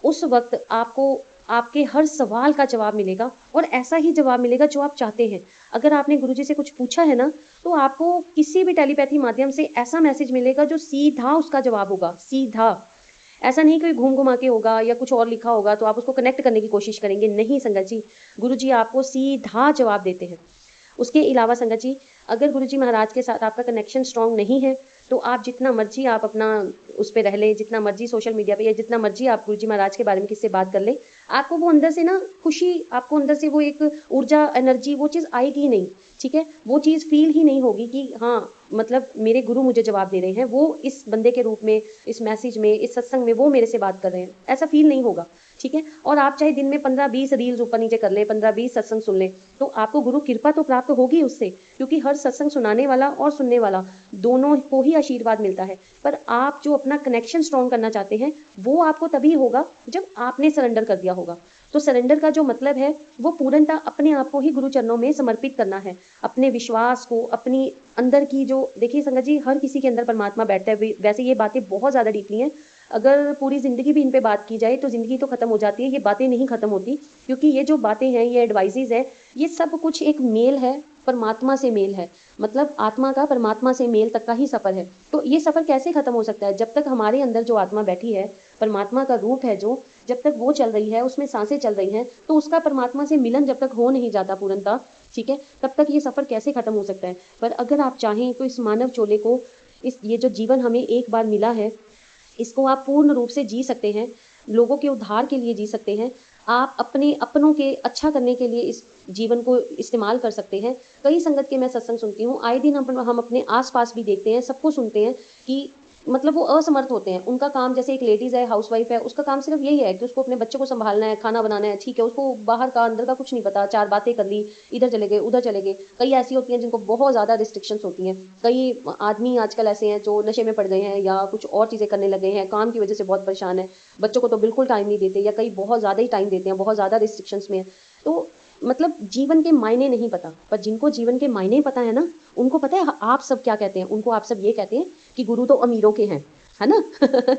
उस वक्त आपको आपके हर सवाल का जवाब मिलेगा, और ऐसा ही जवाब मिलेगा जो आप चाहते हैं। अगर आपने गुरुजी से कुछ पूछा है ना, तो आपको किसी भी टेलीपैथी माध्यम से ऐसा मैसेज मिलेगा जो सीधा उसका जवाब होगा, सीधा। ऐसा नहीं कोई घूम घुमा के होगा या कुछ और लिखा होगा तो आप उसको कनेक्ट करने की कोशिश करेंगे, नहीं संगत जी, गुरुजी आपको सीधा जवाब देते हैं। उसके अलावा संगत जी अगर गुरुजी महाराज के साथ आपका कनेक्शन स्ट्रांग नहीं है, तो आप जितना मर्जी आप अपना उस पर रह ले, जितना मर्जी सोशल मीडिया पे या जितना मर्जी आप गुरुजी महाराज के बारे में किससे बात कर ले, आपको वो अंदर से ना खुशी, आपको अंदर से वो एक ऊर्जा, एनर्जी, वो चीज़ आएगी ही नहीं। ठीक है, वो चीज़ फील ही नहीं होगी कि हाँ मतलब मेरे गुरु मुझे जवाब दे रहे हैं, वो इस बंदे के रूप में, इस मैसेज में, इस सत्संग में वो मेरे से बात कर रहे हैं, ऐसा फील नहीं होगा। ठीक है, और आप चाहे दिन में 15-20 रील्स ऊपर नीचे कर ले, 15-20 सत्संग सुन ले, तो आपको गुरु कृपा तो प्राप्त होगी उससे, क्योंकि हर सत्संग सुनाने वाला और सुनने वाला दोनों को ही आशीर्वाद मिलता है। पर आप जो अपना कनेक्शन स्ट्रॉन्ग करना चाहते हैं, वो आपको तभी होगा जब आपने सरेंडर कर दिया होगा। तो सरेंडर का जो मतलब है वो पूर्णतः अपने आप को ही गुरु चरणों में समर्पित करना है, अपने विश्वास को, अपनी अंदर की जो, देखिए संगत जी हर किसी के अंदर परमात्मा बैठता है। वैसे ये बातें बहुत ज़्यादा डीपली हैं, अगर पूरी ज़िंदगी भी इन पे बात की जाए तो ज़िंदगी तो ख़त्म हो जाती है, ये बातें नहीं ख़त्म होती, क्योंकि ये जो बातें हैं, ये एडवाइजेज हैं, ये सब कुछ एक मेल है, परमात्मा से मेल है, मतलब आत्मा का परमात्मा से मेल तक का ही सफ़र है। तो ये सफ़र कैसे ख़त्म हो सकता है, जब तक हमारे अंदर जो आत्मा बैठी है, परमात्मा का रूप है जो, जब तक वो चल रही है, उसमें सांसें चल रही हैं, तो उसका परमात्मा से मिलन जब तक हो नहीं जाता पूर्णतः, ठीक है, तब तक ये सफ़र कैसे ख़त्म हो सकता है। पर अगर आप चाहें तो इस मानव चोले को, इस ये जो जीवन हमें एक बार मिला है, इसको आप पूर्ण रूप से जी सकते हैं, लोगों के उद्धार के लिए जी सकते हैं, आप अपने अपनों के अच्छा करने के लिए इस जीवन को इस्तेमाल कर सकते हैं। कई संगत के मैं सत्संग सुनती हूँ, आए दिन हम अपने आस-पास भी देखते हैं, सबको सुनते हैं कि मतलब वो असमर्थ होते हैं। उनका काम, जैसे एक लेडीज़ है, हाउसवाइफ है, उसका काम सिर्फ यही है कि उसको अपने बच्चों को संभालना है, खाना बनाना है, ठीक है, उसको बाहर का अंदर का कुछ नहीं पता, 4 बातें कर ली, इधर चले गए, उधर चले गए। कई ऐसी होती हैं जिनको बहुत ज़्यादा रिस्ट्रिक्शंस होती हैं। कई आदमी आजकल ऐसे हैं जो नशे में पड़ गए हैं या कुछ और चीज़ें करने लगे हैं, काम की वजह से बहुत परेशान है, बच्चों को तो बिल्कुल टाइम नहीं देते, या कई बहुत ज़्यादा ही टाइम देते हैं, बहुत ज़्यादा रिस्ट्रिक्शंस में है। तो मतलब जीवन के मायने नहीं पता, पर जिनको जीवन के मायने पता है ना, उनको पता है आप सब क्या कहते हैं, उनको आप सब ये कहते हैं कि गुरु तो अमीरों के हैं, है ना?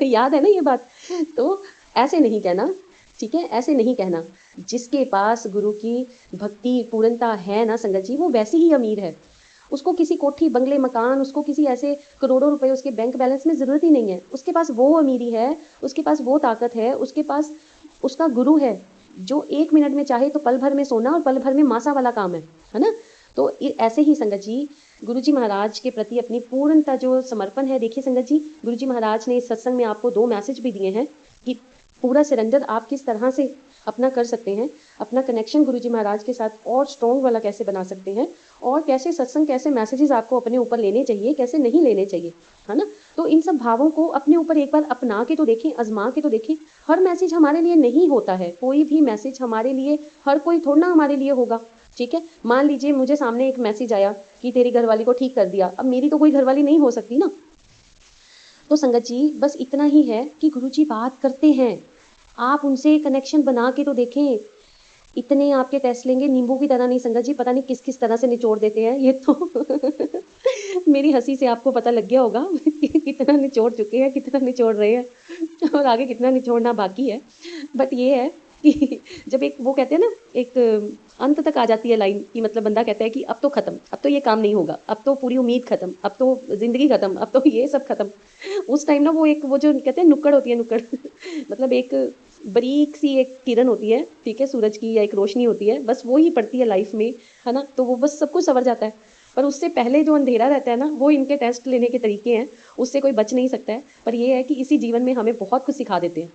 याद है ना ये बात? तो ऐसे नहीं कहना, ठीक है? ऐसे नहीं कहना। जिसके पास गुरु की भक्ति पूर्णता है ना संगत जी, वो वैसे ही अमीर है। उसको किसी कोठी, बंगले, मकान, उसको किसी ऐसे करोड़ों रुपए उसके बैंक बैलेंस में ज़रूरत ही नहीं है। उसके पास वो अमीरी है, उसके पास वो ताकत है, उसके पास उसका गुरु है, जो 1 मिनट में चाहे तो पल भर में सोना और पल भर में मासा वाला काम है ना? तो ऐसे ही संगत जी गुरुजी महाराज के प्रति अपनी पूर्णता जो समर्पण है, देखिए संगत जी गुरुजी महाराज ने इस सत्संग में आपको 2 मैसेज भी दिए हैं कि पूरा सरेंडर आप किस तरह से अपना कर सकते हैं, अपना कनेक्शन गुरुजी महाराज के साथ और स्ट्रॉन्ग वाला कैसे बना सकते हैं, और कैसे सत्संग, कैसे मैसेजेस आपको अपने ऊपर लेने चाहिए, कैसे नहीं लेने चाहिए, है ना? तो इन सब भावों को अपने ऊपर एक बार अपना के तो देखें, आजमा के तो देखें। हर मैसेज हमारे लिए नहीं होता है, कोई भी मैसेज हमारे लिए, हर कोई थोड़ा ना हमारे लिए होगा। ठीक है, मान लीजिए मुझे सामने एक मैसेज आया कि तेरी घरवाली को ठीक कर दिया, अब मेरी तो कोई घरवाली नहीं हो सकती ना। तो संगत जी बस इतना ही है कि गुरुजी बात करते हैं, आप उनसे कनेक्शन बना के तो देखें। इतने आपके टेस्ट लेंगे नींबू की तरह नहीं संगत जी, पता नहीं किस किस तरह से निचोड़ देते हैं ये तो मेरी हंसी से आपको पता लग गया होगा कि कितना निचोड़ चुके हैं, कितना निचोड़ रहे हैं और आगे कितना निचोड़ना बाकी है। बट ये है कि जब एक वो कहते हैं ना, एक अंत तक आ जाती है लाइन कि मतलब बंदा कहता है कि अब तो खत्म, अब तो ये काम नहीं होगा, अब तो पूरी उम्मीद खत्म, अब तो जिंदगी खत्म, अब तो ये सब खत्म। उस टाइम ना वो एक वो जो कहते हैं नुक्कड़ होती है, नुक्कड़ मतलब एक बारीक सी एक किरण होती है, ठीक है, सूरज की या एक रोशनी होती है, बस वो ही पड़ती है लाइफ में, है ना, तो वो बस सब कुछ संवर जाता है। पर उससे पहले जो अंधेरा रहता है ना, वो इनके टेस्ट लेने के तरीके हैं, उससे कोई बच नहीं सकता है। पर ये है कि इसी जीवन में हमें बहुत कुछ सिखा देते हैं,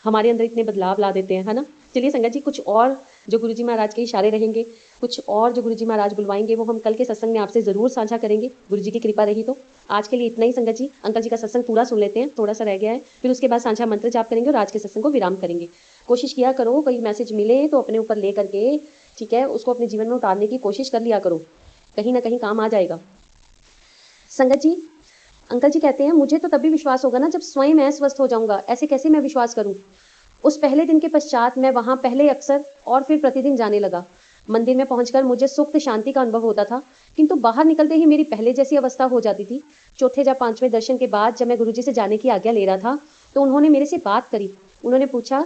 हमारे अंदर इतने बदलाव ला देते हैं, है ना। चलिए संगत जी, कुछ और जो गुरुजी महाराज के इशारे रहेंगे, कुछ और जो गुरुजी महाराज बुलवाएंगे, वो हम कल के सत्संग में आपसे जरूर साझा करेंगे, गुरुजी की कृपा रही तो। आज के लिए इतना ही संगत जी, अंकल जी का सत्संग पूरा सुन लेते हैं, थोड़ा सा रह गया है, फिर उसके बाद साझा मंत्र जाप करेंगे और आज के सत्संग को विराम करेंगे। कोशिश किया करो कोई मैसेज मिले तो अपने ऊपर ले करके, ठीक है, उसको अपने जीवन में उतारने की कोशिश कर लिया करो, कहीं ना कहीं काम आ जाएगा। संगत जी, अंकल जी कहते हैं मुझे तो तभी विश्वास होगा ना जब स्वयं मैं स्वस्थ हो जाऊंगा, ऐसे कैसे मैं विश्वास करूं। उस पहले दिन के पश्चात मैं वहां पहले अक्सर और फिर प्रतिदिन जाने लगा। मंदिर में पहुंचकर मुझे सुख शांति का अनुभव होता था, किंतु बाहर निकलते ही मेरी पहले जैसी अवस्था हो जाती थी। चौथे या पांचवें दर्शन के बाद जब मैं गुरुजी से जाने की आज्ञा ले रहा था तो उन्होंने मेरे से बात करी। उन्होंने पूछा,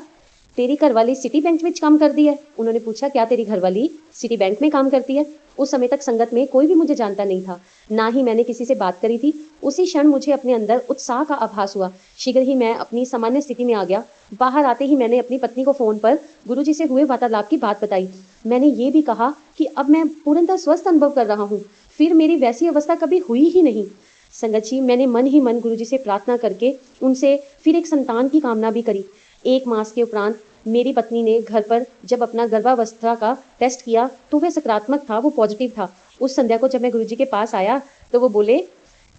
तेरी घरवाली सिटी बैंक में काम करती है। उन्होंने पूछा, क्या तेरी घरवाली सिटी बैंक में काम करती है। उस समय तक संगत में कोई भी मुझे जानता नहीं था, ना ही मैंने किसी से बात करी थी। उसी क्षण मुझे अपने अंदर उत्साह का आभास हुआ। शीघ्र ही मैं अपनी सामान्य स्थिति में आ गया। बाहर आते ही मैंने अपनी पत्नी को फोन पर गुरुजी से हुए वार्तालाप की बात बताई। मैंने ये भी कहा कि अब मैं पूर्णतः स्वस्थ अनुभव कर रहा हूँ, फिर मेरी वैसी अवस्था कभी हुई ही नहीं। संगत जी, मैंने मन ही मन गुरुजी से प्रार्थना करके उनसे फिर एक संतान की कामना भी करी। 1 मास के उपरांत मेरी पत्नी ने घर पर जब अपना गर्भावस्था का टेस्ट किया तो वह सकारात्मक था, वो पॉजिटिव था। उस संध्या को जब मैं गुरुजी के पास आया तो वो बोले,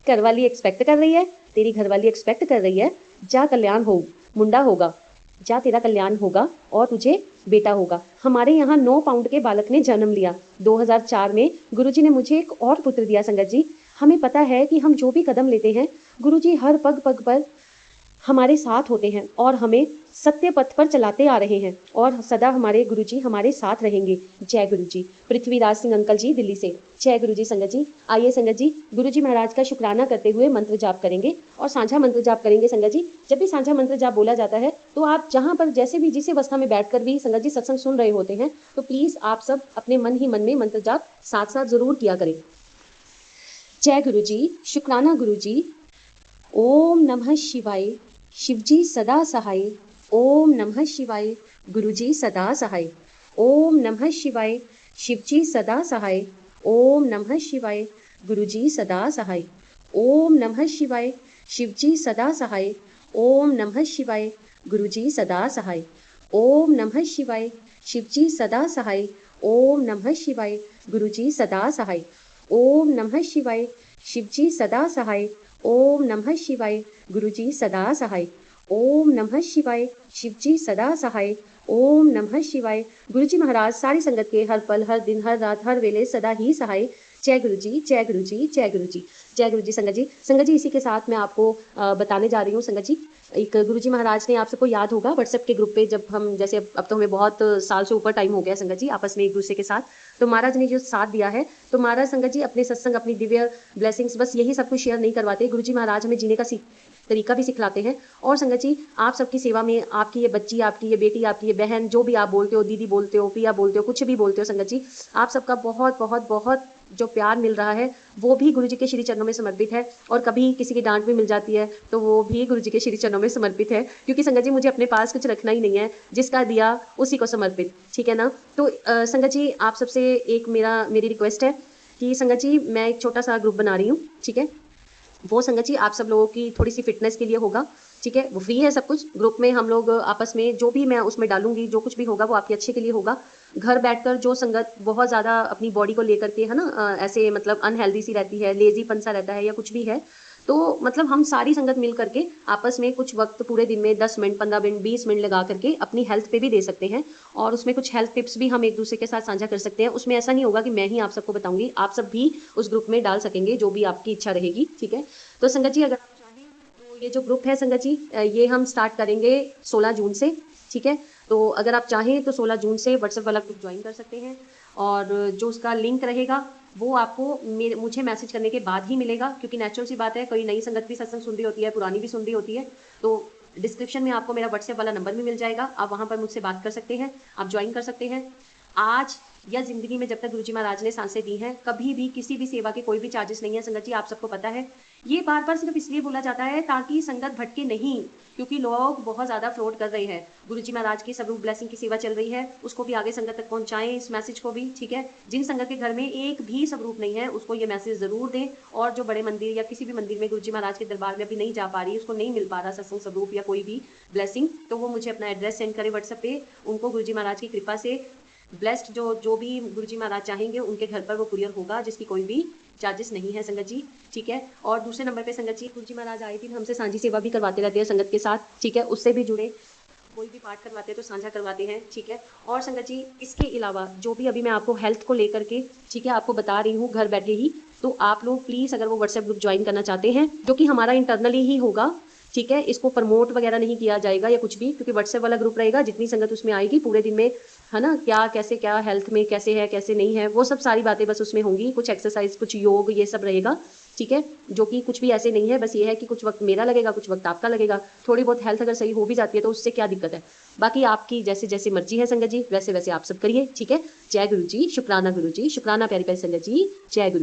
घरवाली एक्सपेक्ट कर रही है, तेरी घरवाली एक्सपेक्ट कर रही है, जा कल्याण हो, मुंडा होगा, जा तेरा कल्याण होगा और तुझे बेटा होगा। हमारे यहाँ 9 पाउंड के बालक ने जन्म लिया। 2004 में गुरुजी ने मुझे एक और पुत्र दिया। संगत जी, हमें पता है कि हम जो भी कदम लेते हैं गुरुजी हर पग पग पर हमारे साथ होते हैं और हमें सत्य पथ पर चलाते आ रहे हैं और सदा हमारे गुरुजी हमारे साथ रहेंगे। जय गुरुजी। पृथ्वीराज सिंह अंकल जी, दिल्ली से। जय गुरुजी। संगत जी, आइए संगत जी गुरुजी महाराज का शुक्राना करते हुए मंत्र जाप करेंगे और साझा मंत्र जाप करेंगे। संगत जी, जब भी साझा मंत्र जाप बोला जाता है तो आप जहाँ पर जैसे भी जिस अवस्था में बैठकर भी संगत जी सत्संग सुन रहे होते हैं तो प्लीज आप सब अपने मन ही मन में मंत्र जाप साथ साथ जरूर किया करें। जय गुरुजी। शुक्राना गुरुजी। ओम नमः शिवाय। शिवजी सदा सहाय। ओम नमः शिवाय। गुरुजी सदा सहाय। ओम नमः शिवाय। शिवजी सदा सहाय। ओम नमः शिवाय। गुरुजी सदा सहाय। ओम नमः शिवाय। शिवजी सदा सहाय। ओम नमः शिवाय। गुरुजी सदा सहाय। ओम नमः शिवाय। शिवजी सदा सहाय। ओम नमः शिवाय। गुरुजी सदा सहाय। ओम नमः शिवाय। शिवजी सदा सहाय। ओम नमः शिवाय। गुरुजी सदा सहाय। ओम नमः शिवाय। शिवजी सदा सहाय। ओम नमः शिवाय। गुरुजी महाराज सारी संगत के हर पल, हर दिन, हर रात, हर वेले सदा ही सहाय। जय गुरुजी। जय गुरुजी। जय गुरुजी। जय गुरुजी। संगत जी, संगत जी इसी के साथ मैं आपको बताने जा रही हूँ। संगत जी, एक गुरुजी महाराज ने, आप सबको याद होगा व्हाट्सएप के ग्रुप पे जब हम, जैसे अब तो हमें बहुत साल से ऊपर टाइम हो गया संगत जी आपस में एक दूसरे के साथ, तो महाराज ने जो साथ दिया है, तो महाराज संगत जी अपने सत्संग, अपनी दिव्य ब्लेसिंग्स, बस यही सब कुछ शेयर नहीं करवाते। गुरुजी महाराज हमें जीने का तरीका भी सिखलाते हैं। और संगत जी, आप सबकी सेवा में आपकी ये बच्ची, आपकी ये बेटी, आपकी ये बहन, जो भी आप बोलते हो, दीदी बोलते हो, प्रिया बोलते हो, कुछ भी बोलते हो संगत जी, आप सबका बहुत बहुत बहुत जो प्यार मिल रहा है वो भी गुरुजी के श्री चरणों में समर्पित है। और कभी किसी की डांट भी मिल जाती है तो वो भी गुरुजी के श्री चरणों में समर्पित है, क्योंकि संगत जी मुझे अपने पास कुछ रखना ही नहीं है, जिसका दिया उसी को समर्पित, ठीक है ना। तो संगत जी, आप सबसे एक मेरी रिक्वेस्ट है कि संगत जी, मैं एक छोटा सा ग्रुप बना रही हूँ, ठीक है। वो संगत जी आप सब लोगों की थोड़ी सी फिटनेस के लिए होगा, ठीक है, वो फ्री है सब कुछ। ग्रुप में हम लोग आपस में जो भी मैं उसमें डालूंगी, जो कुछ भी होगा वो आपके अच्छे के लिए होगा। घर बैठकर जो संगत बहुत ज़्यादा अपनी बॉडी को लेकर के, है ना, ऐसे मतलब अनहेल्दी सी रहती है, लेजीपन सा रहता है या कुछ भी है, तो मतलब हम सारी संगत मिल करके आपस में कुछ वक्त पूरे दिन में 10 मिनट, 15 मिनट, 20 मिनट लगा करके अपनी हेल्थ पे भी दे सकते हैं और उसमें कुछ हेल्थ टिप्स भी हम एक दूसरे के साथ साझा कर सकते हैं। उसमें ऐसा नहीं होगा कि मैं ही आप सबको बताऊंगी, आप सब भी उस ग्रुप में डाल सकेंगे जो भी आपकी इच्छा रहेगी। ठीक है, तो संगत जी अगर आप चाहें तो ये जो ग्रुप है संगत जी, ये हम स्टार्ट करेंगे 16 जून से। ठीक है, तो अगर आप चाहें तो 16 जून से व्हाट्सएप वाला ग्रुप ज्वाइन कर सकते हैं और जो उसका लिंक रहेगा वो आपको मुझे मैसेज करने के बाद ही मिलेगा, क्योंकि नेचुरल सी बात है, कोई नई संगत भी सत्संग सुन रही होती है, पुरानी भी सुन रही होती है। तो डिस्क्रिप्शन में आपको मेरा व्हाट्सएप वाला नंबर भी मिल जाएगा, आप वहां पर मुझसे बात कर सकते हैं, आप ज्वाइन कर सकते हैं। आज या जिंदगी में जब तक गुरुजी महाराज ने सांसें दी हैं, कभी भी किसी भी सेवा के कोई भी चार्जेस नहीं है संगत जी, आप सबको पता है। ये बार बार सिर्फ इसलिए बोला जाता है ताकि संगत भटके नहीं, क्योंकि लोग बहुत ज्यादा फ्रॉड कर रहे हैं। गुरुजी महाराज की सब ब्लेसिंग की सेवा चल रही है, उसको भी आगे संगत तक पहुंचाएं, इस मैसेज को भी। ठीक है, जिन संगत के घर में एक भी स्वरूप नहीं है उसको ये मैसेज जरूर दें, और जो बड़े मंदिर या किसी भी मंदिर में गुरुजी महाराज के दरबार में अभी नहीं जा पा रही, उसको नहीं मिल पा रहा सत्संग स्वरूप या कोई भी ब्लेसिंग, तो वो मुझे अपना एड्रेस सेंड करे व्हाट्सएप पे। उनको गुरुजी महाराज की कृपा से ब्लेस्ड जो भी गुरुजी महाराज चाहेंगे उनके घर पर वो कुरियर होगा, जिसकी कोई भी चार्जेस नहीं है संगत जी। ठीक है, और दूसरे नंबर पे संगत जी, गुरुजी महाराज आए दिन हमसे सांझी सेवा भी करवाते रहते हैं संगत के साथ। ठीक है, उससे भी जुड़े, कोई भी पाठ करवाते हैं तो साझा करवाते हैं। ठीक है, और संगत जी इसके अलावा जो भी अभी मैं आपको हेल्थ को लेकर के, ठीक है, आपको बता रही हूँ घर बैठे ही, तो आप लोग प्लीज अगर वो व्हाट्सएप ग्रुप ज्वाइन करना चाहते हैं, जो कि हमारा इंटरनली ही होगा। ठीक है, इसको प्रमोट वगैरह नहीं किया जाएगा या कुछ भी, क्योंकि व्हाट्सएप वाला ग्रुप रहेगा, जितनी संगत उसमें आएगी पूरे दिन में, है ना, क्या कैसे क्या हेल्थ में कैसे है कैसे नहीं है, वो सब सारी बातें बस उसमें होंगी, कुछ एक्सरसाइज, कुछ योग, ये सब रहेगा। ठीक है, जो कि कुछ भी ऐसे नहीं है, बस ये है कि कुछ वक्त मेरा लगेगा, कुछ वक्त आपका लगेगा, थोड़ी बहुत हेल्थ अगर सही हो भी जाती है तो उससे क्या दिक्कत है। बाकी आपकी जैसे जैसे मर्जी है संगत जी, वैसे वैसे आप सब करिए। ठीक है, जय गुरु जी, शुक्राना गुरु जी, शुक्राना प्यारी प्यारी संगत जी, जय गुरु।